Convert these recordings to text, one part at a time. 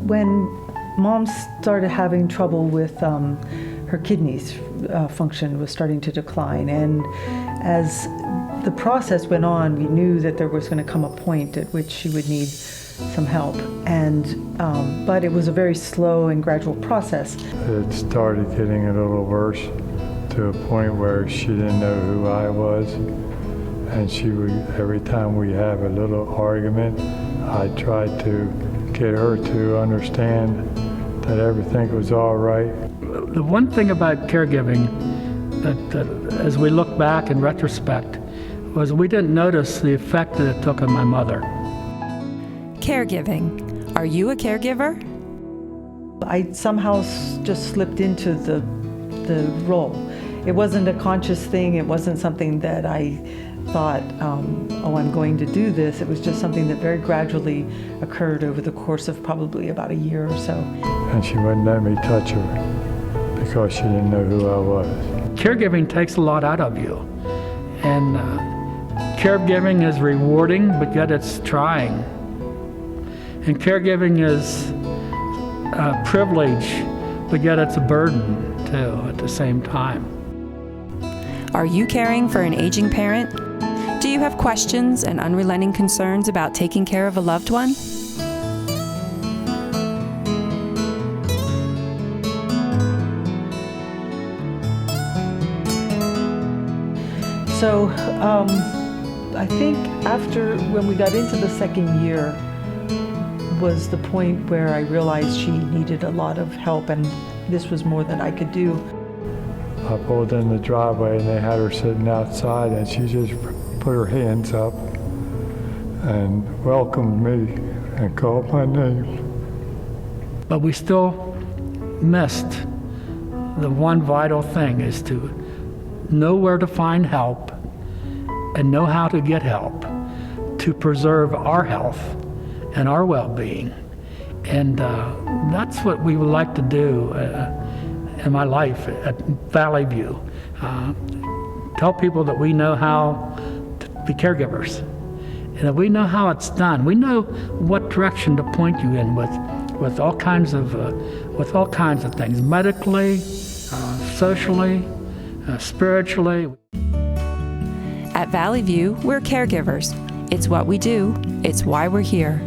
When Mom started having trouble with her kidneys, function was starting to decline, and as the process went on, we knew that there was going to come a point at which she would need some help, and but it was a very slow and gradual process. It started getting a little worse to a point where she didn't know who I was, and she would, every time we have a little argument, I tried to get her to understand that everything was all right. The one thing about caregiving that as we look back in retrospect was we didn't notice the effect that it took on my mother. Caregiving. Are you a caregiver? I somehow just slipped into the role. It wasn't a conscious thing. It wasn't something that I thought, oh, I'm going to do this. It was just something that very gradually occurred over the course of probably about a year or so. And she wouldn't let me touch her because she didn't know who I was. Caregiving takes a lot out of you. And caregiving is rewarding, but yet it's trying. And caregiving is a privilege, but yet it's a burden too at the same time. Are you caring for an aging parent? Do you have questions and unrelenting concerns about taking care of a loved one? So I think when we got into the second year was the point where I realized she needed a lot of help, and this was more than I could do. I pulled in the driveway and they had her sitting outside, and she just put her hands up and welcomed me and called my name. But we still missed the one vital thing, is to know where to find help and know how to get help to preserve our health and our well-being. And that's what we would like to do in my life at Valley View. Tell people that we know how to be caregivers, and that we know how it's done. We know what direction to point you in with all kinds of things, medically, socially, spiritually. At Valley View, we're caregivers. It's what we do. It's why we're here.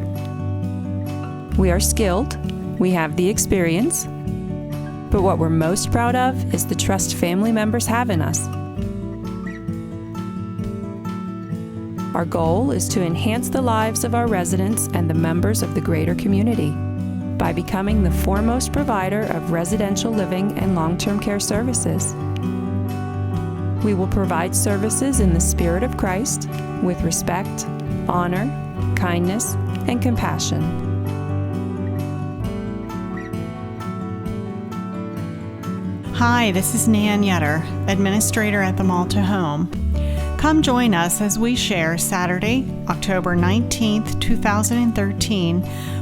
We are skilled. We have the experience. But what we're most proud of is the trust family members have in us. Our goal is to enhance the lives of our residents and the members of the greater community by becoming the foremost provider of residential living and long-term care services. We will provide services in the spirit of Christ with respect, honor, kindness, and compassion. Hi, this is Nan Yetter, Administrator at the Malta Home. Come join us as we share Saturday, October 19th, 2013,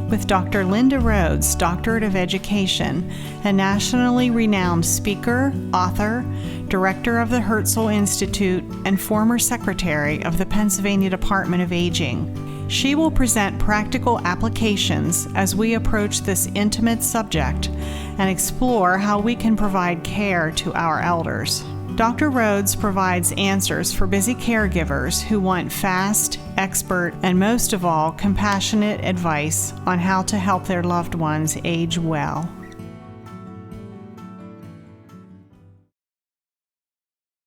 with Dr. Linda Rhodes, Doctorate of Education, a nationally renowned speaker, author, director of the Herzl Institute, and former secretary of the Pennsylvania Department of Aging. She will present practical applications as we approach this intimate subject and explore how we can provide care to our elders. Dr. Rhodes provides answers for busy caregivers who want fast, expert, and most of all, compassionate advice on how to help their loved ones age well.